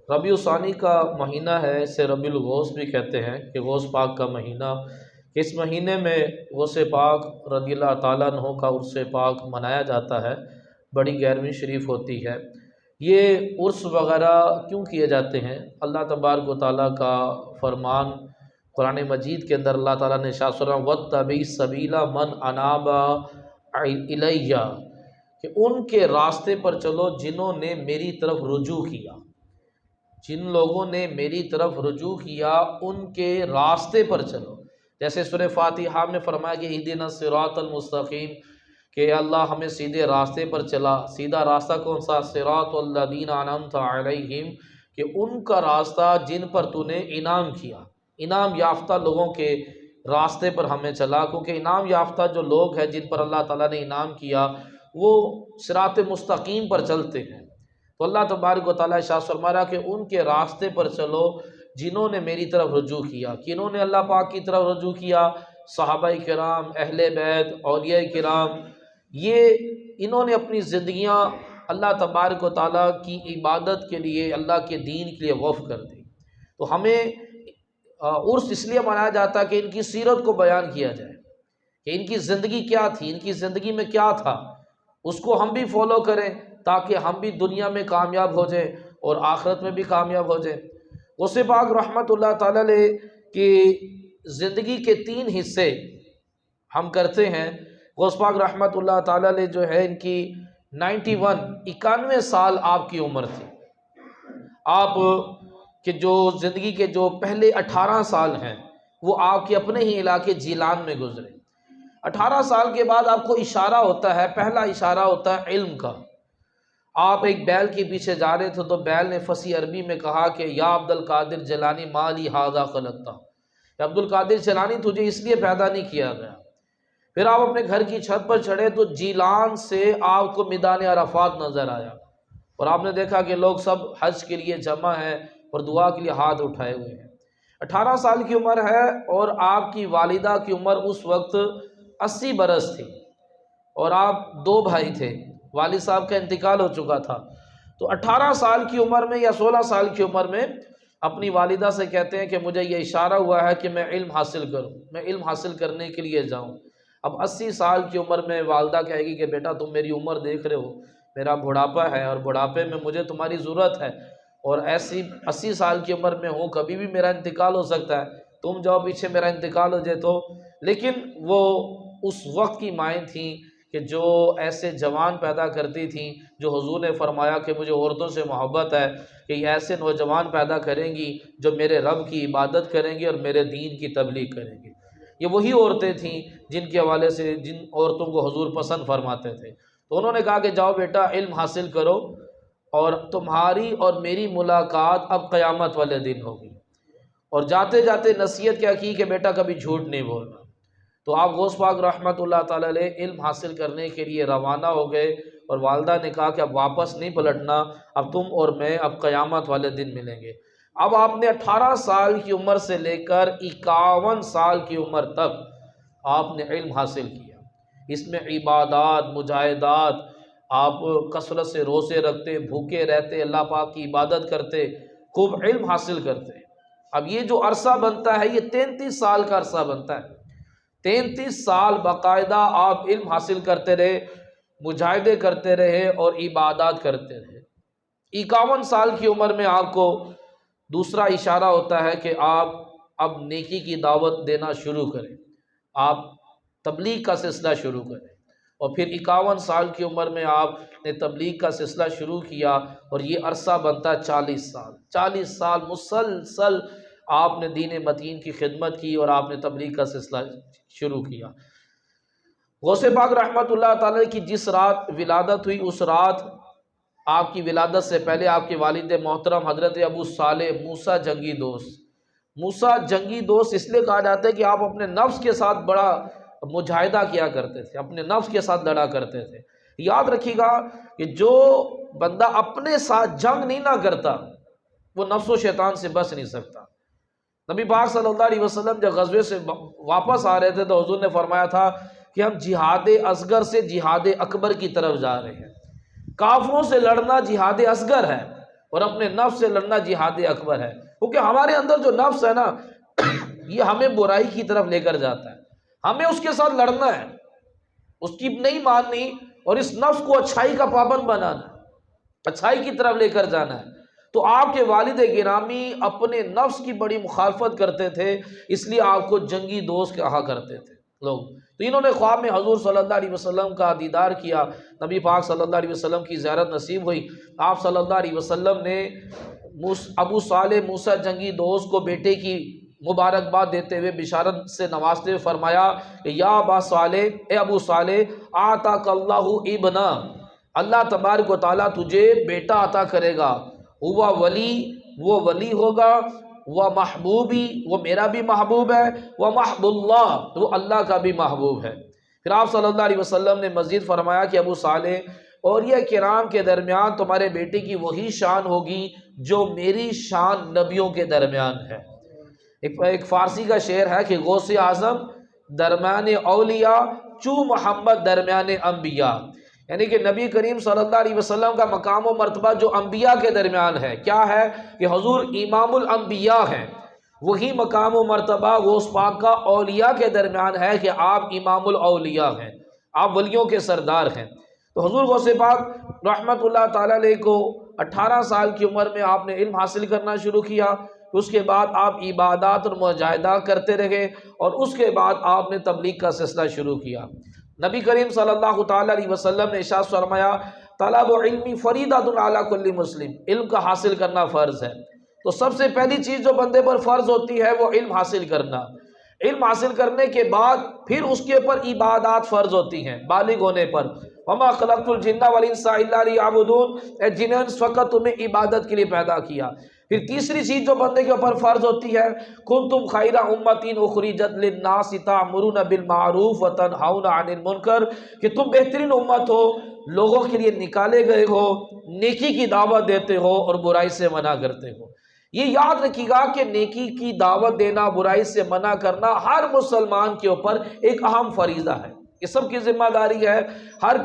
ربیع الثانی کا مہینہ ہے، اسے ربیع الغوث بھی کہتے ہیں کہ غوث پاک کا مہینہ۔ اس مہینے میں غوث پاک رضی اللہ تعالیٰ عنہ کا عرس پاک منایا جاتا ہے، بڑی 11ویں شریف ہوتی ہے۔ یہ عرس وغیرہ کیوں کیے جاتے ہیں؟ اللہ تبارک و تعالیٰ کا فرمان قرآن مجید کے اندر اللہ تعالیٰ نے ارشاد فرمایا وَاتَّبِعْ سَبِیلَ مَنْ أَنَابَ إِلَیَّ، کہ ان کے راستے پر چلو جنہوں نے میری طرف رجوع کیا، جن لوگوں نے میری طرف رجوع کیا ان کے راستے پر چلو۔ جیسے سورہ فاتحہ میں فرمایا کہ اہدنا الصراط المستقیم، کہ اللہ ہمیں سیدھے راستے پر چلا۔ سیدھا راستہ کون سا؟ صراط الذین انعمت علیہم، کہ ان کا راستہ جن پر تو نے انعام کیا، انعام یافتہ لوگوں کے راستے پر ہمیں چلا، کیونکہ انعام یافتہ جو لوگ ہیں جن پر اللہ تعالیٰ نے انعام کیا وہ صراط مستقیم پر چلتے ہیں۔ تو اللہ تبارک و تعالیٰ ارشاد فرما رہا کہ ان کے راستے پر چلو جنہوں نے میری طرف رجوع کیا۔ کنہوں نے اللہ پاک کی طرف رجوع کیا؟ صحابہ کرام، اہل بیت، اولیاء کرام۔ انہوں نے اپنی زندگیاں اللہ تبارک و تعالیٰ کی عبادت کے لیے، اللہ کے دین کے لیے وقف کر دی۔ تو ہمیں عرس اس لیے منایا جاتا ہے کہ ان کی سیرت کو بیان کیا جائے کہ ان کی زندگی کیا تھی، ان کی زندگی میں کیا تھا، اس کو ہم بھی فالو کریں تاکہ ہم بھی دنیا میں کامیاب ہو جائیں اور آخرت میں بھی کامیاب ہو جائیں۔ غوث پاک رحمۃ اللہ تعالیٰ علیہ کی زندگی کے 3 حصے ہم کرتے ہیں۔ غوث پاک رحمۃ اللہ تعالیٰ علیہ جو ہے ان کی 91 سال آپ کی عمر تھی۔ آپ کے جو زندگی کے جو پہلے 18 سال ہیں وہ آپ کے اپنے ہی علاقے جیلان میں گزرے۔ 18 سال کے بعد آپ کو اشارہ ہوتا ہے، پہلا اشارہ ہوتا ہے علم کا۔ آپ ایک بیل کے پیچھے جا رہے تھے تو بیل نے فصیح عربی میں کہا کہ یا عبد القادر جیلانی ما لی ھذا خلقتا، کہ عبد القادر جیلانی تجھے اس لیے پیدا نہیں کیا گیا۔ پھر آپ اپنے گھر کی چھت پر چڑھے تو جیلان سے آپ کو میدان عرفات نظر آیا، اور آپ نے دیکھا کہ لوگ سب حج کے لیے جمع ہیں اور دعا کے لیے ہاتھ اٹھائے ہوئے ہیں۔ 18 سال کی عمر ہے اور آپ کی والدہ کی عمر اس وقت 80 برس تھی، اور آپ 2 بھائی تھے، والد صاحب کا انتقال ہو چکا تھا۔ تو 18 سال کی عمر میں یا 16 سال کی عمر میں اپنی والدہ سے کہتے ہیں کہ مجھے یہ اشارہ ہوا ہے کہ میں علم حاصل کروں، میں علم حاصل کرنے کے لیے جاؤں۔ اب 80 سال کی عمر میں والدہ کہے گی کہ بیٹا تم میری عمر دیکھ رہے ہو، میرا بڑھاپا ہے اور بڑھاپے میں مجھے تمہاری ضرورت ہے، اور ایسی 80 سال کی عمر میں ہوں، کبھی بھی میرا انتقال ہو سکتا ہے، تم جاؤ پیچھے میرا انتقال ہو جائے تو۔ لیکن وہ اس وقت کی مائیں تھیں کہ جو ایسے جوان پیدا کرتی تھیں، جو حضور نے فرمایا کہ مجھے عورتوں سے محبت ہے کہ یہ ایسے نوجوان پیدا کریں گی جو میرے رب کی عبادت کریں گی اور میرے دین کی تبلیغ کریں گی۔ یہ وہی عورتیں تھیں جن کے حوالے سے جن عورتوں کو حضور پسند فرماتے تھے۔ تو انہوں نے کہا کہ جاؤ بیٹا علم حاصل کرو، اور تمہاری اور میری ملاقات اب قیامت والے دن ہوگی۔ اور جاتے جاتے نصیحت کیا کی کہ بیٹا کبھی جھوٹ نہیں بولنا۔ تو آپ غوث پاک رحمۃ اللہ تعالیٰ علیہ علم حاصل کرنے کے لیے روانہ ہو گئے، اور والدہ نے کہا کہ اب واپس نہیں پلٹنا، اب تم اور میں اب قیامت والے دن ملیں گے۔ اب آپ نے 18 سال کی عمر سے لے کر 51 سال کی عمر تک آپ نے علم حاصل کیا۔ اس میں عبادات، مجاہدات، آپ کثرت سے روزے رکھتے، بھوکے رہتے، اللہ پاک کی عبادت کرتے، خوب علم حاصل کرتے۔ اب یہ جو عرصہ بنتا ہے یہ 33 سال کا عرصہ بنتا ہے۔ 33 سال باقاعدہ آپ علم حاصل کرتے رہے، مجاہدے کرتے رہے اور عبادات کرتے رہے۔ 51 سال کی عمر میں آپ کو دوسرا اشارہ ہوتا ہے کہ آپ اب نیکی کی دعوت دینا شروع کریں، آپ تبلیغ کا سلسلہ شروع کریں۔ اور پھر 51 سال کی عمر میں آپ نے تبلیغ کا سلسلہ شروع کیا، اور یہ عرصہ بنتا ہے 40 سال۔ 40 سال مسلسل آپ نے دین متین کی خدمت کی اور آپ نے تبلیغ کا سلسلہ شروع کیا۔ غوث پاک رحمۃ اللہ تعالیٰ کی جس رات ولادت ہوئی، اس رات آپ کی ولادت سے پہلے آپ کے والد محترم حضرت ابو صالح موسیٰ جنگی دوست، موسیٰ جنگی دوست اس لیے کہا جاتا ہے کہ آپ اپنے نفس کے ساتھ بڑا مجاہدہ کیا کرتے تھے، اپنے نفس کے ساتھ لڑا کرتے تھے۔ یاد رکھیے گا کہ جو بندہ اپنے ساتھ جنگ نہیں نہ کرتا وہ نفس و شیطان سے بچ نہیں سکتا۔ نبی پاک صلی اللہ علیہ وسلم جب غزوے سے واپس آ رہے تھے تو حضور نے فرمایا تھا کہ ہم جہاد اصغر سے جہاد اکبر کی طرف جا رہے ہیں۔ کافروں سے لڑنا جہاد اصغر ہے، اور اپنے نفس سے لڑنا جہاد اکبر ہے، کیونکہ ہمارے اندر جو نفس ہے نا یہ ہمیں برائی کی طرف لے کر جاتا ہے، ہمیں اس کے ساتھ لڑنا ہے، اس کی نہیں ماننی، اور اس نفس کو اچھائی کا پابند بنانا ہے، اچھائی کی طرف لے کر جانا ہے۔ تو آپ کے والد گرامی اپنے نفس کی بڑی مخالفت کرتے تھے، اس لیے آپ کو جنگی دوست کہا کرتے تھے لوگ۔ تو انہوں نے خواب میں حضور صلی اللہ علیہ وسلم کا دیدار کیا، نبی پاک صلی اللہ علیہ وسلم کی زیارت نصیب ہوئی۔ آپ صلی اللہ علیہ وسلم نے ابو صالح موسیٰ جنگی دوست کو بیٹے کی مبارکباد دیتے ہوئے بشارت سے نوازتے ہوئے فرمایا کہ یا ابا صالح، اے ابو صالح، آتاک اللہ ابنا، اللہ تبارک و تعالیٰ تجھے بیٹا عطا کرے گا، ہوا ولی، وہ ولی ہوگا، وہ محبوبی، وہ میرا بھی محبوب ہے، وہ محب اللہ، وہ اللہ کا بھی محبوب ہے۔ پھر آپ صلی اللہ علیہ وسلم نے مزید فرمایا کہ ابو صالح، اولیاء کرام کے درمیان تمہارے بیٹے کی وہی شان ہوگی جو میری شان نبیوں کے درمیان ہے۔ ایک فارسی کا شعر ہے کہ غوث اعظم درمیان اولیاء، چو محمد درمیان انبیاء، یعنی کہ نبی کریم صلی اللہ علیہ وسلم کا مقام و مرتبہ جو انبیاء کے درمیان ہے، کیا ہے کہ حضور امام الانبیاء ہیں، وہی مقام و مرتبہ غوث پاک کا اولیاء کے درمیان ہے کہ آپ امام الاولیاء ہیں، آپ ولیوں کے سردار ہیں۔ تو حضور غوث پاک رحمت اللہ تعالیٰ علیہ کو 18 سال کی عمر میں آپ نے علم حاصل کرنا شروع کیا، اس کے بعد آپ عبادات اور مجاہدات کرتے رہے، اور اس کے بعد آپ نے تبلیغ کا سلسلہ شروع کیا۔ نبی کریم صلی اللہ تعالیٰ علیہ وسلم نے ارشاد فرمایا، طلب علمی فریضۃ علی کل مسلم، علم کا حاصل کرنا فرض ہے۔ تو سب سے پہلی چیز جو بندے پر فرض ہوتی ہے وہ علم حاصل کرنا، علم حاصل کرنے کے بعد پھر اس کے اوپر عبادات فرض ہوتی ہیں بالغ ہونے پر۔ وما خلقت الجن والانس الا لیعبدون، اے جن انس فقط تمہیں عبادت کے لیے پیدا کیا۔ پھر تیسری چیز جو بندے کے اوپر فرض ہوتی ہے، کنتم خیر امۃ اخرجت للناس تأمرون بالمعروف وتنہون عن المنکر، کہ تم بہترین امت ہو، لوگوں کے لیے نکالے گئے ہو، نیکی کی دعوت دیتے ہو اور برائی سے منع کرتے ہو۔ یہ یاد رکھیے گا کہ نیکی کی دعوت دینا، برائی سے منع کرنا ہر مسلمان کے اوپر ایک اہم فریضہ ہے، یہ سب کی ذمہ داری ہے۔ ہر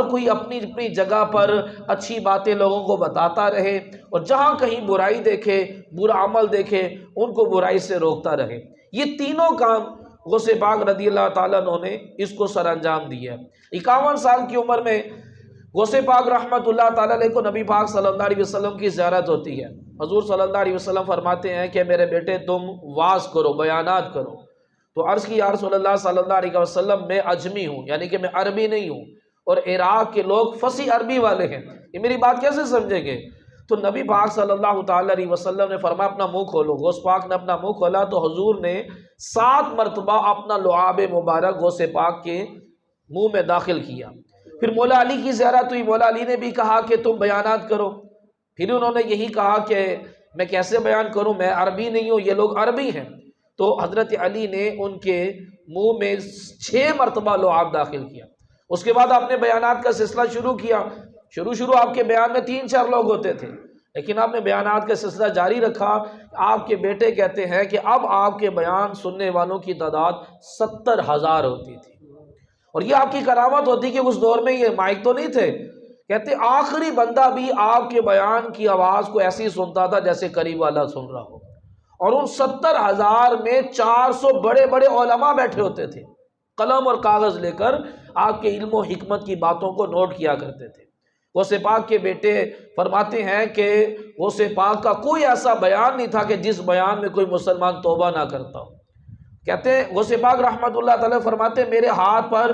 کوئی اپنی اپنی جگہ پر اچھی باتیں لوگوں کو بتاتا رہے، اور جہاں کہیں برائی دیکھے، برا عمل دیکھے، ان کو برائی سے روکتا رہے۔ یہ تینوں کام غوث پاک رضی اللہ تعالیٰ عنہ نے اس کو سر انجام دیا۔ 51 سال کی عمر میں غوث پاک رحمت اللہ تعالیٰ علیہ کو نبی پاک صلی اللہ علیہ وسلم کی زیارت ہوتی ہے۔ حضور صلی اللہ علیہ وسلم فرماتے ہیں کہ میرے بیٹے تم واعظ کرو، بیانات کرو۔ تو عرض کی یا رسول اللہ صلی اللہ علیہ وسلم، میں عجمی ہوں، یعنی کہ میں عربی نہیں ہوں، اور عراق کے لوگ فصیح عربی والے ہیں، یہ میری بات کیسے سمجھیں گے؟ تو نبی پاک صلی اللہ تعالیٰ علیہ وسلم نے فرمایا اپنا منہ کھولو۔ غوث پاک نے اپنا منہ کھولا تو حضور نے 7 مرتبہ اپنا لعاب مبارک غوث پاک کے منہ میں داخل کیا۔ پھر مولا علی کی زیارت ہوئی، مولا علی نے بھی کہا کہ تم بیانات کرو۔ پھر انہوں نے یہی کہا کہ میں کیسے بیان کروں، میں عربی نہیں ہوں، یہ لوگ عربی ہیں۔ تو حضرت علی نے ان کے منہ میں 6 مرتبہ لعاب داخل کیا۔ اس کے بعد آپ نے بیانات کا سلسلہ شروع کیا۔ شروع آپ کے بیان میں 3-4 لوگ ہوتے تھے، لیکن آپ نے بیانات کا سلسلہ جاری رکھا۔ آپ کے بیٹے کہتے ہیں کہ اب آپ کے بیان سننے والوں کی تعداد 70,000 ہوتی تھی، اور یہ آپ کی کرامت ہوتی کہ اس دور میں یہ مائک تو نہیں تھے۔ کہتے آخری بندہ بھی آپ کے بیان کی آواز کو ایسی سنتا تھا جیسے قریب والا سن رہا ہو، اور ان 70,000 میں 400 بڑے بڑے علماء بیٹھے ہوتے تھے، قلم اور کاغذ لے کر آپ کے علم و حکمت کی باتوں کو نوٹ کیا کرتے تھے۔ غوث پاک کے بیٹے فرماتے ہیں کہ غوث پاک کا کوئی ایسا بیان نہیں تھا کہ جس بیان میں کوئی مسلمان توبہ نہ کرتا ہو۔ کہتے ہیں غوث پاک رحمت اللہ تعالیٰ فرماتے ہیں میرے ہاتھ پر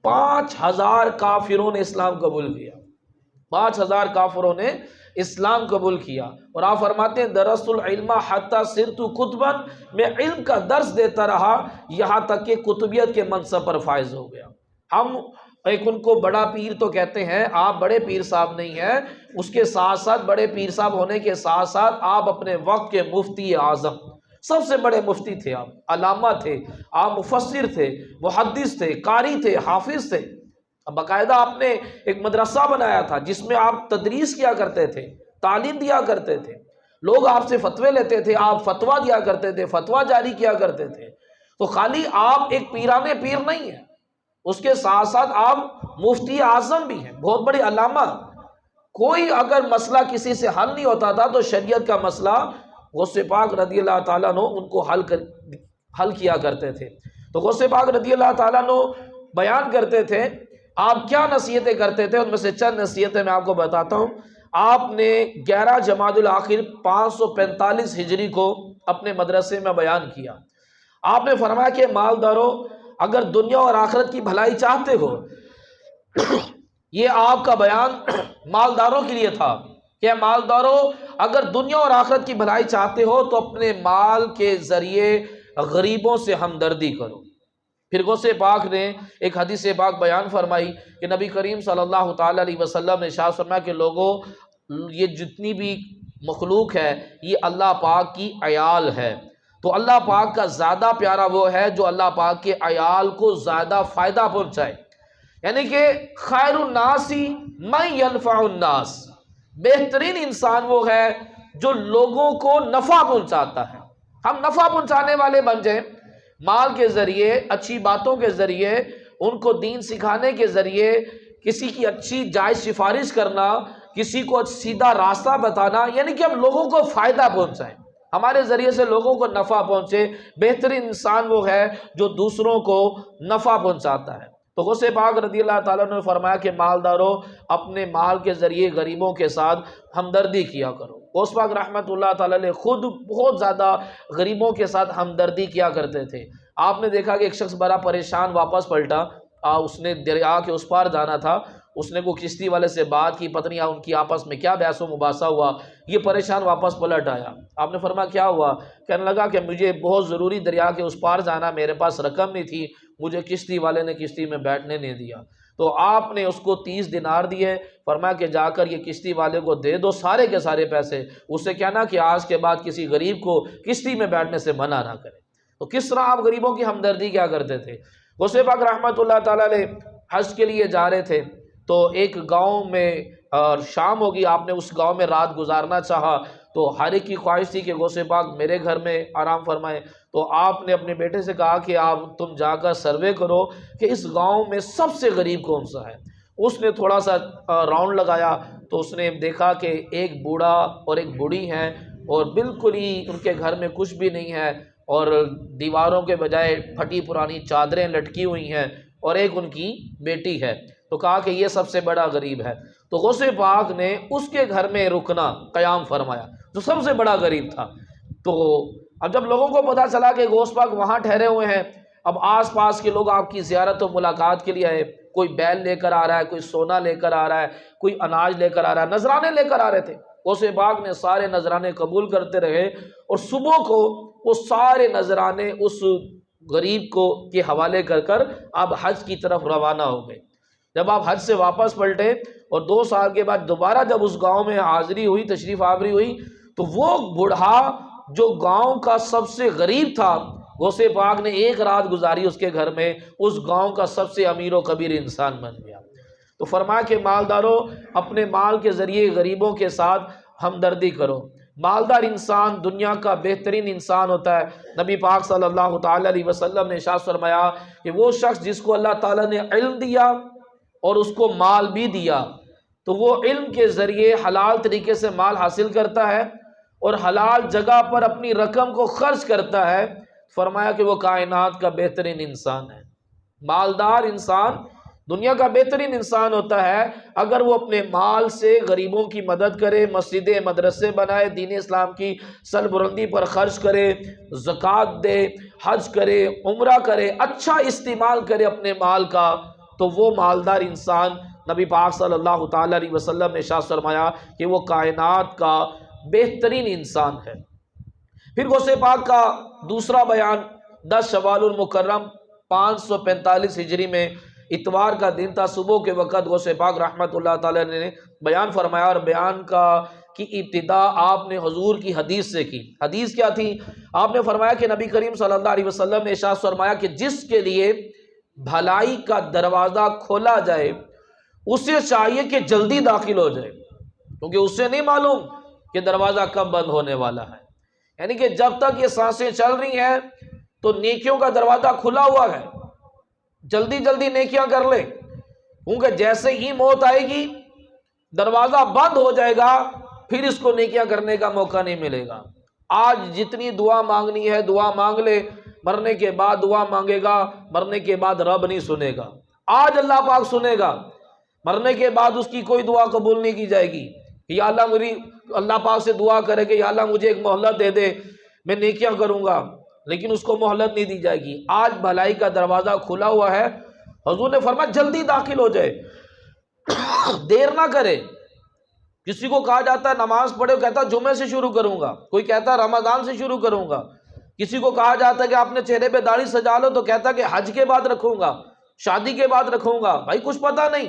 5,000 کافروں نے اسلام قبول کیا، 5,000 کافروں نے اسلام قبول کیا۔ اور آپ فرماتے ہیں درست العلم حتی صرت کتبا، میں علم کا درس دیتا رہا یہاں تک کہ کتبیت کے منصب پر فائز ہو گیا۔ ہم ان کو بڑا پیر تو کہتے ہیں، آپ بڑے پیر صاحب نہیں ہیں، اس کے ساتھ ساتھ بڑے پیر صاحب ہونے کے ساتھ ساتھ آپ اپنے وقت کے مفتی اعظم، سب سے بڑے مفتی تھے، آپ علامہ تھے، آپ مفسر تھے، محدث تھے، قاری تھے، حافظ تھے۔ باقاعدہ آپ نے ایک مدرسہ بنایا تھا جس میں آپ تدریس کیا کرتے تھے، تعلیم دیا کرتے تھے، لوگ آپ سے فتوے لیتے تھے، آپ فتویٰ دیا کرتے تھے، فتویٰ جاری کیا کرتے تھے۔ تو خالی آپ ایک پیرانے پیر نہیں ہیں، اس کے ساتھ ساتھ آپ مفتی اعظم بھی ہیں، بہت بڑے علامہ۔ کوئی اگر مسئلہ کسی سے حل نہیں ہوتا تھا تو شریعت کا مسئلہ غوث پاک رضی اللہ تعالیٰ عنہ ان کو حل کیا کرتے تھے۔ تو غوث پاک رضی اللہ تعالیٰ عنہ بیان کرتے تھے، آپ کیا نصیحتیں کرتے تھے، ان میں سے چند نصیحتیں میں آپ کو بتاتا ہوں۔ آپ نے 11 جمادی الاخر 545 ہجری کو اپنے مدرسے میں بیان کیا۔ آپ نے فرمایا کہ مالداروں، اگر دنیا اور آخرت کی بھلائی چاہتے ہو، یہ آپ کا بیان مالداروں کے لیے تھا کہ مالداروں اگر دنیا اور آخرت کی بھلائی چاہتے ہو تو اپنے مال کے ذریعے غریبوں سے ہمدردی کرو۔ پھر غوث پاک نے ایک حدیث پاک بیان فرمائی کہ نبی کریم صلی اللہ تعالی علیہ وسلم نے ارشاد فرمایا کہ لوگوں، یہ جتنی بھی مخلوق ہے یہ اللہ پاک کی عیال ہے، تو اللہ پاک کا زیادہ پیارا وہ ہے جو اللہ پاک کے عیال کو زیادہ فائدہ پہنچائے، یعنی کہ خیر الناس من ینفع الناس، بہترین انسان وہ ہے جو لوگوں کو نفع پہنچاتا ہے۔ ہم نفع پہنچانے والے بن جائیں، مال کے ذریعے، اچھی باتوں کے ذریعے، ان کو دین سکھانے کے ذریعے، کسی کی اچھی جائز سفارش کرنا، کسی کو سیدھا راستہ بتانا، یعنی کہ ہم لوگوں کو فائدہ پہنچائیں، ہمارے ذریعے سے لوگوں کو نفع پہنچے۔ بہترین انسان وہ ہے جو دوسروں کو نفع پہنچاتا ہے۔ تو غوث پاک رضی اللہ تعالیٰ نے فرمایا کہ مالداروں، اپنے مال کے ذریعے غریبوں کے ساتھ ہمدردی کیا کرو۔ غوث پاک رحمۃ اللہ تعالیٰ نے خود بہت زیادہ غریبوں کے ساتھ ہمدردی کیا کرتے تھے۔ آپ نے دیکھا کہ ایک شخص بڑا پریشان واپس پلٹا، اس نے دریا کے اس پار جانا تھا، اس نے کوئی کشتی والے سے بات کی، پتہ نہیں ان کی آپس میں کیا بحث و مباحثہ ہوا، یہ پریشان واپس پلٹ آیا۔ آپ نے فرمایا کیا ہوا؟ کہنے لگا کہ مجھے بہت ضروری دریا کے اس پار جانا، میرے پاس رقم نہیں تھی، مجھے کشتی والے نے کشتی میں بیٹھنے نہیں دیا۔ تو آپ نے اس کو 30 دینار دیے، فرمایا کہ جا کر یہ کشتی والے کو دے دو سارے کے سارے پیسے، اس سے کہنا کہ آج کے بعد کسی غریب کو کشتی میں بیٹھنے سے منع نہ کرے۔ تو کس طرح آپ غریبوں کی ہمدردی کیا کرتے تھے۔ غوث پاک رحمۃ اللہ تعالیٰ علیہ حج کے لیے جا رہے تھے، تو ایک گاؤں میں شام ہوگی، آپ نے اس گاؤں میں رات گزارنا چاہا، تو ہر ایک کی خواہش تھی کہ غوث پاک میرے گھر میں آرام فرمائیں۔ تو آپ نے اپنے بیٹے سے کہا کہ آپ تم جا کر سروے کرو کہ اس گاؤں میں سب سے غریب کون سا ہے۔ اس نے تھوڑا سا راؤنڈ لگایا تو اس نے دیکھا کہ ایک بوڑھا اور ایک بوڑھی ہیں، اور بالکل ہی ان کے گھر میں کچھ بھی نہیں ہے، اور دیواروں کے بجائے پھٹی پرانی چادریں لٹکی ہوئی ہیں، اور ایک ان کی بیٹی ہے۔ تو کہا کہ یہ سب سے بڑا غریب ہے۔ تو غوث پاک نے اس کے گھر میں رکنا قیام فرمایا جو سب سے بڑا غریب تھا۔ تو اب جب لوگوں کو پتہ چلا کہ غوث پاک وہاں ٹھہرے ہوئے ہیں، اب آس پاس کے لوگ آپ کی زیارت و ملاقات کے لیے آئے، کوئی بیل لے کر آ رہا ہے، کوئی سونا لے کر آ رہا ہے، کوئی اناج لے کر آ رہا ہے، نذرانے لے کر آ رہے تھے۔ غوث پاک نے سارے نذرانے قبول کرتے رہے، اور صبح کو وہ سارے نذرانے اس غریب کو کے حوالے کر کر آپ حج کی طرف روانہ ہو گئے۔ جب آپ حج سے واپس پلٹے اور 2 سال کے بعد دوبارہ جب اس گاؤں میں حاضری ہوئی، تشریف آوری ہوئی، تو وہ بوڑھا جو گاؤں کا سب سے غریب تھا، غوث پاک نے ایک رات گزاری اس کے گھر میں، اس گاؤں کا سب سے امیر و کبیر انسان بن گیا۔ تو فرمایا کہ مالداروں، اپنے مال کے ذریعے غریبوں کے ساتھ ہمدردی کرو۔ مالدار انسان دنیا کا بہترین انسان ہوتا ہے۔ نبی پاک صلی اللہ تعالی علیہ وسلم نے ارشاد فرمایا کہ وہ شخص جس کو اللہ تعالیٰ نے علم دیا اور اس کو مال بھی دیا، تو وہ علم کے ذریعے حلال طریقے سے مال حاصل کرتا ہے اور حلال جگہ پر اپنی رقم کو خرچ کرتا ہے، فرمایا کہ وہ کائنات کا بہترین انسان ہے۔ مالدار انسان دنیا کا بہترین انسان ہوتا ہے اگر وہ اپنے مال سے غریبوں کی مدد کرے، مسجدیں مدرسے بنائے، دین اسلام کی سربلندی پر خرچ کرے، زکوٰۃ دے، حج کرے، عمرہ کرے، اچھا استعمال کرے اپنے مال کا، تو وہ مالدار انسان، نبی پاک صلی اللہ تعالی علیہ وسلم نے ارشاد فرمایا کہ وہ کائنات کا بہترین انسان ہے۔ پھر غوث پاک کا دوسرا بیان 10 شوال المکرم 545 ہجری میں اتوار کا دن تھا، صبح کے وقت غوث پاک رحمۃ اللہ تعالی نے بیان فرمایا، اور بیان کی ابتدا آپ نے حضور کی حدیث سے کی۔ حدیث کیا تھی؟ آپ نے فرمایا کہ نبی کریم صلی اللہ علیہ وسلم نے ارشاد فرمایا کہ جس کے لیے بھلائی کا دروازہ کھولا جائے اسے چاہیے کہ جلدی داخل ہو جائے، کیونکہ اسے نہیں معلوم کہ دروازہ کب بند ہونے والا ہے۔ یعنی کہ جب تک یہ سانسیں چل رہی ہیں تو نیکیوں کا دروازہ کھلا ہوا ہے، جلدی جلدی نیکیاں کر لیں، کیونکہ جیسے ہی موت آئے گی دروازہ بند ہو جائے گا، پھر اس کو نیکیاں کرنے کا موقع نہیں ملے گا۔ آج جتنی دعا مانگنی ہے دعا مانگ لے، مرنے کے بعد دعا مانگے گا، مرنے کے بعد رب نہیں سنے گا۔ آج اللہ پاک سنے گا، مرنے کے بعد اس کی کوئی دعا قبول نہیں کی جائے گی۔ یا اللہ میری، اللہ پاک سے دعا کرے کہ یا اللہ مجھے ایک مہلت دے دے، میں نیکیاں کروں گا، لیکن اس کو مہلت نہیں دی جائے گی۔ آج بھلائی کا دروازہ کھلا ہوا ہے، حضور نے فرمایا جلدی داخل ہو جائے، دیر نہ کرے۔ کسی کو کہا جاتا ہے نماز پڑھے، وہ کہتا ہے جمعے سے شروع کروں گا، کوئی کہتا ہے رمضان سے شروع کروں گا، کسی کو کہا جاتا ہے کہ آپ نے چہرے پہ داڑھی سجا لو، تو کہتا ہے کہ حج کے بعد رکھوں گا، شادی کے بعد رکھوں گا۔ بھائی کچھ پتہ نہیں،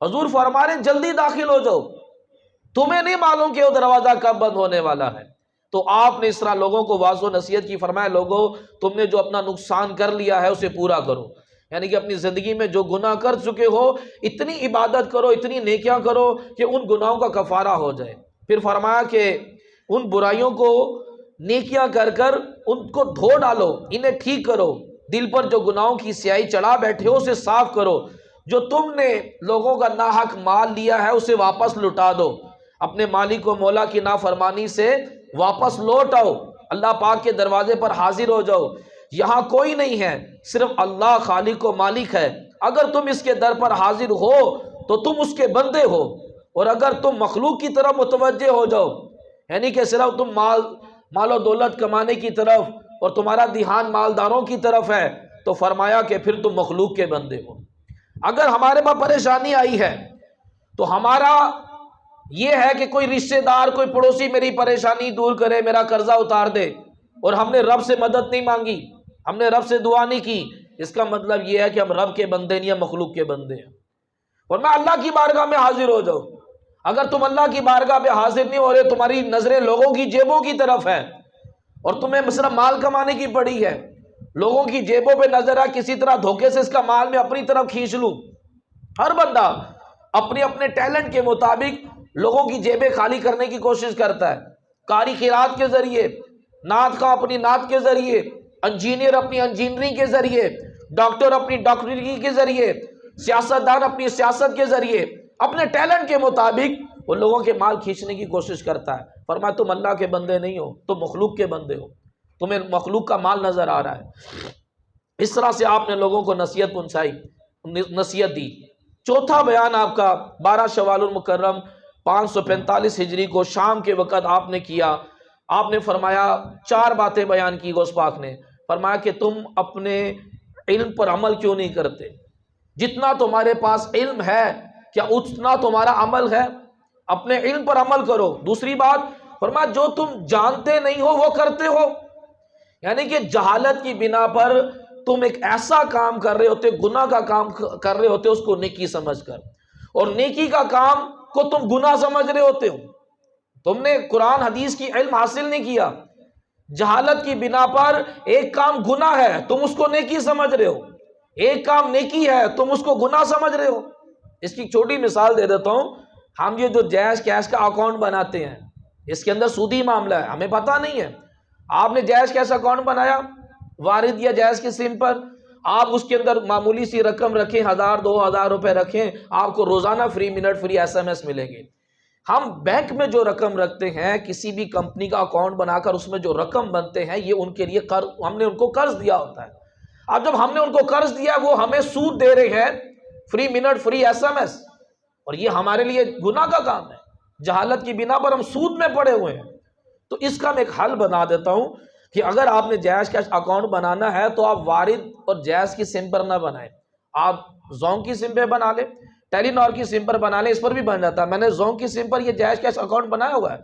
حضور فرما رہے ہیں جلدی داخل ہو جاؤ، تمہیں نہیں معلوم کہ وہ دروازہ کب بند ہونے والا ہے۔ تو آپ نے اس طرح لوگوں کو واعظ و نصیحت کی، فرمایا لوگوں تم نے جو اپنا نقصان کر لیا ہے اسے پورا کرو، یعنی کہ اپنی زندگی میں جو گناہ کر چکے ہو اتنی عبادت کرو، اتنی نیکیاں کرو کہ ان گناہوں کا کفارہ ہو جائے۔ پھر فرمایا کہ ان برائیوں کو نیکیاں کر کر ان کو دھو ڈالو، انہیں ٹھیک کرو، دل پر جو گناہوں کی سیاہی چڑھا بیٹھے ہو اسے صاف کرو، جو تم نے لوگوں کا ناحق مال لیا ہے اسے واپس لٹا دو، اپنے مالک و مولا کی نافرمانی سے واپس لوٹ آؤ، اللہ پاک کے دروازے پر حاضر ہو جاؤ۔ یہاں کوئی نہیں ہے، صرف اللہ خالق و مالک ہے۔ اگر تم اس کے در پر حاضر ہو تو تم اس کے بندے ہو، اور اگر تم مخلوق کی طرف متوجہ ہو جاؤ، یعنی کہ صرف تم مال و دولت کمانے کی طرف اور تمہارا دھیان مالداروں کی طرف ہے، تو فرمایا کہ پھر تم مخلوق کے بندے ہو۔ اگر ہمارے پاس پریشانی آئی ہے تو ہمارا یہ ہے کہ کوئی رشتہ دار، کوئی پڑوسی میری پریشانی دور کرے، میرا قرضہ اتار دے، اور ہم نے رب سے مدد نہیں مانگی، ہم نے رب سے دعا نہیں کی، اس کا مطلب یہ ہے کہ ہم رب کے بندے نہیں ہیں، مخلوق کے بندے ہیں۔ اور میں اللہ کی بارگاہ میں حاضر ہو جاؤ۔ اگر تم اللہ کی بارگاہ میں حاضر نہیں ہو رہے، تمہاری نظریں لوگوں کی جیبوں کی طرف ہے، اور تمہیں مثلا مال کمانے کی پڑی ہے، لوگوں کی جیبوں پہ نظر ہے، کسی طرح دھوکے سے اس کا مال میں اپنی طرف کھینچ لوں۔ ہر بندہ اپنے اپنے ٹیلنٹ کے مطابق لوگوں کی جیبیں خالی کرنے کی کوشش کرتا ہے، قاری قرات کے ذریعے، نعت خواں اپنی نعت کے ذریعے، انجینئر اپنی انجینئرنگ کے ذریعے، ڈاکٹر اپنی ڈاکٹری کے ذریعے، سیاستدان اپنی سیاست کے ذریعے، اپنے ٹیلنٹ کے مطابق وہ لوگوں کے مال کھینچنے کی کوشش کرتا ہے۔ فرمایا تم اللہ کے بندے نہیں ہو، تم مخلوق کے بندے ہو، تمہیں مخلوق کا مال نظر آ رہا ہے۔ اس طرح سے آپ نے لوگوں کو نصیحت پہنچائی، نصیحت دی۔ چوتھا بیان آپ کا 12 شوال المکرم 545 ہجری کو شام کے وقت آپ نے کیا۔ آپ نے فرمایا 4 باتیں بیان کی غوث پاک نے۔ فرمایا کہ تم اپنے علم پر عمل کیوں نہیں کرتے؟ جتنا تمہارے پاس علم ہے کیا اتنا تمہارا عمل ہے؟ اپنے علم پر عمل کرو۔ دوسری بات فرمایا جو تم جانتے نہیں ہو وہ کرتے ہو، یعنی کہ جہالت کی بنا پر تم ایک ایسا کام کر رہے ہوتے، گناہ کا کام کر رہے ہوتے اس کو نیکی سمجھ کر، اور نیکی کا کام کو تم گناہ سمجھ رہے ہوتے ہو۔ تم نے قرآن حدیث کی علم حاصل نہیں کیا، جہالت کی بنا پر ایک کام گناہ ہے تم اس کو نیکی سمجھ رہے ہو، ایک کام نیکی ہے تم اس کو گناہ سمجھ رہے ہو۔ اس کی چھوٹی مثال دے دیتا ہوں۔ ہم یہ جو جائز کیش کا اکاؤنٹ بناتے ہیں، اس کے اندر سودی معاملہ ہے، ہمیں پتہ نہیں ہے۔ آپ نے جائز کیش اکاؤنٹ بنایا وارد یا جائز کی سم پر، آپ اس کے اندر معمولی سی رقم رکھیں، 1000 2000 روپے رکھیں، آپ کو روزانہ فری منٹ فری SMS ملیں گے۔ ہم بینک میں جو رقم رکھتے ہیں، کسی بھی کمپنی کا اکاؤنٹ بنا کر اس میں جو رقم بنتے ہیں، یہ ان کے لیے ہم نے ان کو قرض دیا ہوتا ہے۔ اب جب ہم نے ان کو قرض دیا، وہ ہمیں سود دے رہے ہیں، فری منٹ فری SMS، اور یہ ہمارے لیے گناہ کا کام ہے۔ جہالت کی بنا پر ہم سود میں پڑے ہوئے ہیں۔ تو اس کا میں ایک حل بنا دیتا ہوں کہ اگر آپ نے جائز کیش اکاؤنٹ بنانا ہے تو آپ وارد اور جائز کی سم پر نہ بنائیں، آپ زونگ کی سم پہ بنا لیں، ٹیلی نار کی سم پر بنا لیں، اس پر بھی بن جاتا ہے۔ میں نے زونگ کی سم پر یہ جائز کیش اکاؤنٹ بنایا ہوا ہے،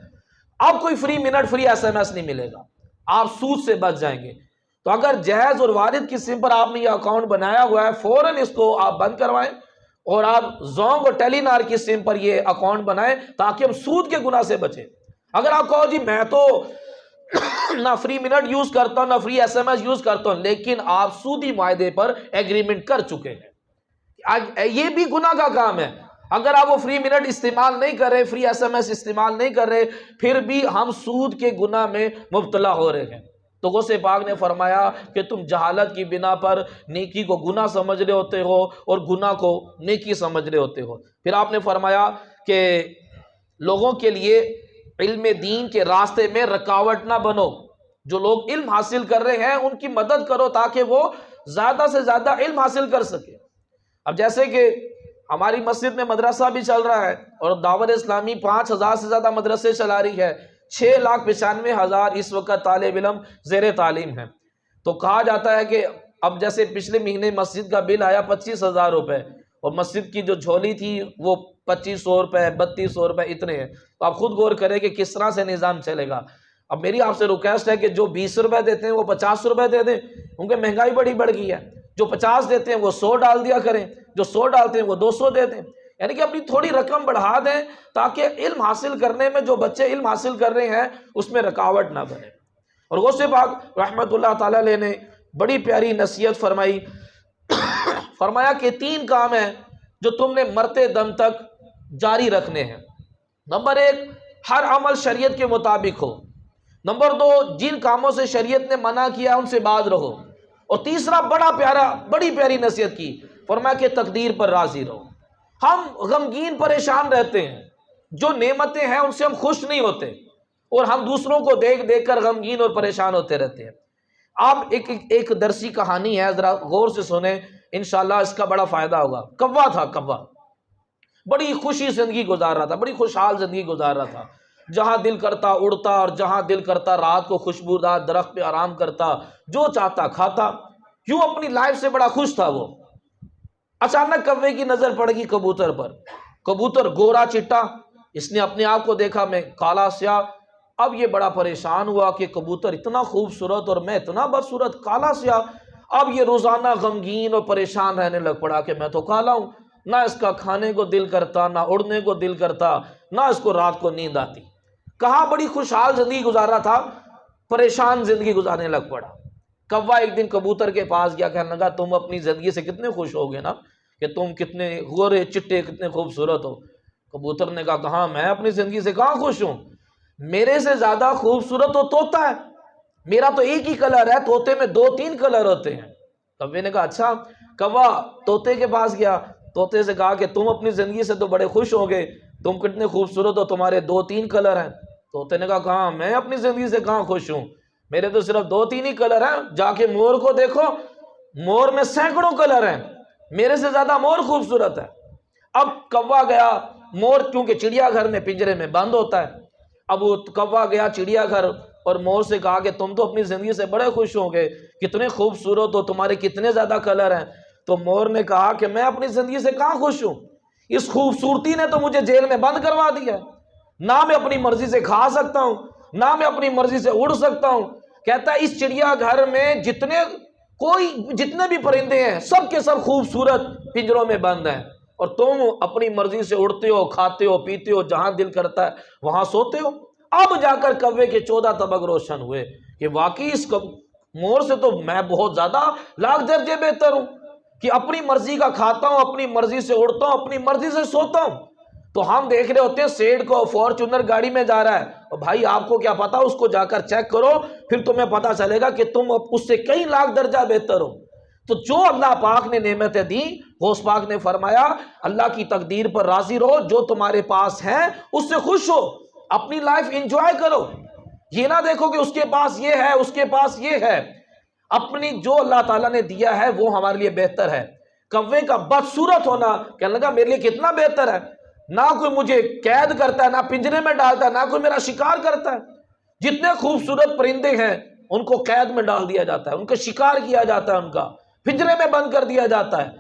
آپ کوئی فری منٹ فری SMS نہیں ملے گا، آپ سود سے بچ جائیں گے۔ تو اگر جائز اور وارد کی سم پر آپ نے یہ اکاؤنٹ بنایا ہوا ہے، فوراً اس کو آپ بند کروائیں، اور آپ زونگ اور ٹیلی نار کی سم پر یہ اکاؤنٹ بنائیں تاکہ ہم سود کے گناہ سے بچیں۔ اگر آپ کہو جی میں تو نہ فری منٹ یوز کرتا ہوں نہ فری SMS یوز کرتا ہوں، لیکن آپ سودی معاہدے پر ایگریمنٹ کر چکے ہیں، یہ بھی گناہ کا کام ہے۔ اگر آپ وہ فری منٹ استعمال نہیں کر رہے، فری SMS استعمال نہیں کر رہے، پھر بھی ہم سود کے گناہ میں مبتلا ہو رہے ہیں۔ تو غوث پاک نے فرمایا کہ تم جہالت کی بنا پر نیکی کو گناہ سمجھ رہے ہوتے ہو اور گناہ کو نیکی سمجھ رہے ہوتے ہو۔ پھر آپ نے فرمایا کہ لوگوں کے لیے علم دین کے راستے میں رکاوٹ نہ بنو، جو لوگ علم حاصل کر رہے ہیں ان کی مدد کرو تاکہ وہ زیادہ سے زیادہ علم حاصل کر سکے۔ اب جیسے کہ ہماری مسجد میں مدرسہ بھی چل رہا ہے اور دعوت اسلامی 5000 سے زیادہ مدرسے چلا رہی ہے، 6,95,000 اس وقت طالب علم زیر تعلیم ہیں، تو کہا جاتا ہے کہ اب جیسے پچھلے مہینے مسجد کا بل آیا 25,000 روپے، اور مسجد کی جو جھولی تھی وہ 2,500 روپے 3,200 روپے اتنے ہیں، تو آپ خود غور کریں کہ کس طرح سے نظام چلے گا۔ اب میری آپ سے ریکویسٹ ہے کہ جو 20 روپے دیتے ہیں وہ 50 روپے دے دیں، کیونکہ مہنگائی بڑی بڑھ گئی ہے۔ جو 50 دیتے ہیں وہ 100 ڈال دیا کریں، جو 100 ڈالتے ہیں وہ 200 دے دیں، یعنی کہ اپنی تھوڑی رقم بڑھا دیں تاکہ علم حاصل کرنے میں جو بچے علم حاصل کر رہے ہیں اس میں رکاوٹ نہ بنے۔ اور غوث پاک رحمت اللہ تعالیٰ علیہ نے بڑی پیاری نصیحت فرمائی، فرمایا کہ 3 کام ہیں جو تم نے مرتے دم تک جاری رکھنے ہیں۔ نمبر 1، ہر عمل شریعت کے مطابق ہو۔ نمبر 2، جن کاموں سے شریعت نے منع کیا ان سے باز رہو۔ اور تیسرا بڑی پیاری نصیحت کی، فرمایا کہ تقدیر پر راضی رہو۔ ہم غمگین پریشان رہتے ہیں، جو نعمتیں ہیں ان سے ہم خوش نہیں ہوتے، اور ہم دوسروں کو دیکھ دیکھ کر غمگین اور پریشان ہوتے رہتے ہیں۔ آپ ایک درسی کہانی ہے، ذرا غور سے سنیں، انشاءاللہ اس کا بڑا فائدہ ہوگا۔ کوا تھا، کوا بڑی خوشی زندگی گزار رہا تھا، بڑی خوشحال زندگی گزار رہا تھا، جہاں دل کرتا اڑتا اور جہاں دل کرتا رات کو خوشبودار درخت پہ آرام کرتا، جو چاہتا کھاتا، یوں اپنی لائف سے بڑا خوش تھا وہ۔ اچانک کوے کی نظر پڑ گئی کبوتر پر۔ کبوتر گورا چٹا، اس نے اپنے آپ کو دیکھا میں کالا سیاہ۔ اب یہ بڑا پریشان ہوا کہ کبوتر اتنا خوبصورت اور میں اتنا بدصورت کالا سیاہ۔ اب یہ روزانہ غمگین اور پریشان رہنے لگ پڑا کہ میں تو کالا ہوں، نہ اس کا کھانے کو دل کرتا، نہ اڑنے کو دل کرتا، نہ اس کو رات کو نیند آتی۔ کہاں بڑی خوشحال زندگی گزار رہا تھا، پریشان زندگی گزارنے لگ پڑا۔ کوا ایک دن کبوتر کے پاس گیا، کہنے لگا تم اپنی زندگی سے کتنے خوش ہو گے نا، کہ تم کتنے گورے چٹے کتنے خوبصورت ہو۔ کبوتر نے کہا کہاں، میں اپنی زندگی سے کہاں خوش ہوں، میرے سے زیادہ خوبصورت تو طوطا ہے، میرا تو ایک ہی کلر ہے، طوطے میں 2-3 کلر ہوتے ہیں۔ کوے نے کہا اچھا۔ کوا طوطے کے پاس گیا، طوطے سے کہا کہ تم اپنی زندگی سے تو بڑے خوش ہو گئے، تم کتنے خوبصورت ہو، تمہارے 2-3 کلر ہیں۔ طوطے نے کہا کہاں، میں اپنی زندگی سے کہاں خوش ہوں، میرے تو صرف 2-3 ہی کلر ہیں، جا کے مور کو دیکھو، مور میں سینکڑوں کلر ہیں، میرے سے زیادہ مور خوبصورت ہے۔ اب کوا گیا، مور کیونکہ چڑیا گھر میں پنجرے میں بند ہوتا ہے، اب وہ کوا گیا چڑیا گھر اور مور سے کہا کہ تم تو اپنی زندگی سے بڑے خوش ہو گئے، کتنے خوبصورت ہو، تمہارے کتنے زیادہ کلر ہیں۔ تو مور نے کہا کہ میں اپنی زندگی سے کہاں خوش ہوں، اس خوبصورتی نے تو مجھے جیل میں بند کروا دیا ہے، نہ میں اپنی مرضی سے کھا سکتا ہوں، نہ میں اپنی مرضی سے اڑ سکتا ہوں۔ کہتا ہے اس چڑیا گھر میں جتنے بھی پرندے ہیں سب کے سب خوبصورت پنجروں میں بند ہیں، اور تم اپنی مرضی سے اڑتے ہو، کھاتے ہو، پیتے ہو، جہاں دل کرتا ہے وہاں سوتے ہو۔ اب جا کر کوے کے 14 طبق روشن ہوئے کہ واقعی اس مور سے تو میں بہت زیادہ لاکھ درجے بہتر ہوں، کہ اپنی مرضی کا کھاتا ہوں، اپنی مرضی سے اڑتا ہوں، اپنی مرضی سے سوتا ہوں۔ تو ہم دیکھ رہے ہوتے ہیں سیٹ کو فارچونر گاڑی میں جا رہا ہے، اور بھائی آپ کو کیا پتا، اس کو جا کر چیک کرو، پھر تمہیں پتا چلے گا کہ تم اس سے کئی لاکھ درجہ بہتر ہو۔ تو جو اللہ پاک نے نعمتیں دی، غوث پاک نے فرمایا اللہ کی تقدیر پر راضی رہو، جو تمہارے پاس ہیں اس سے خوش ہو، اپنی لائف انجوائے کرو، یہ نہ دیکھو کہ اس کے پاس یہ ہے، اس کے پاس یہ ہے، اپنی جو اللہ تعالیٰ نے دیا ہے وہ ہمارے لیے بہتر ہے۔ کوے کا بدصورت ہونا کہنے لگا میرے لیے کتنا بہتر ہے، نہ کوئی مجھے قید کرتا ہے، نہ پنجرے میں ڈالتا ہے، نہ کوئی میرا شکار کرتا ہے۔ جتنے خوبصورت پرندے ہیں ان کو قید میں ڈال دیا جاتا ہے، ان کا شکار کیا جاتا ہے، ان کا پنجرے میں بند کر دیا جاتا ہے۔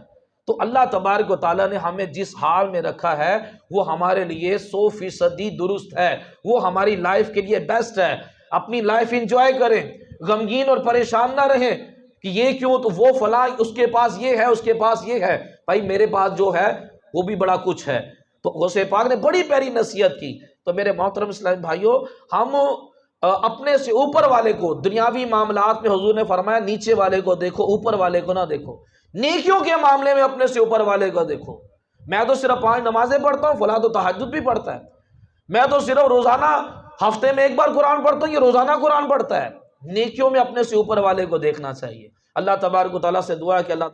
تو اللہ تبارک و تعالیٰ نے ہمیں جس حال میں رکھا ہے وہ ہمارے لیے 100% درست ہے، وہ ہماری لائف کے لیے بیسٹ ہے۔ اپنی لائف انجوائے کریں، غمگین اور پریشان نہ رہیں کہ یہ کیوں، تو وہ فلاں اس کے پاس یہ ہے، اس کے پاس یہ ہے، بھائی میرے پاس جو ہے وہ بھی بڑا کچھ ہے۔ تو غوث پاک نے بڑی پیاری نصیحت کی۔ تو میرے محترم اسلامی بھائیوں، ہم اپنے سے اوپر والے کو دنیاوی معاملات میں حضور نے فرمایا نیچے والے کو دیکھو، اوپر والے کو نہ دیکھو۔ نیکیوں کے معاملے میں اپنے سے اوپر والے کو دیکھو۔ میں تو صرف 5 نمازیں پڑھتا ہوں، فلاں تو تہجد بھی پڑھتا ہے، میں تو صرف روزانہ ہفتے میں 1 بار قرآن پڑھتا ہوں، یہ روزانہ قرآن پڑھتا ہے۔ نیکیوں میں اپنے سے اوپر والے کو دیکھنا چاہیے۔ اللہ تبارک و تعالیٰ سے دعا ہے کہ اللہ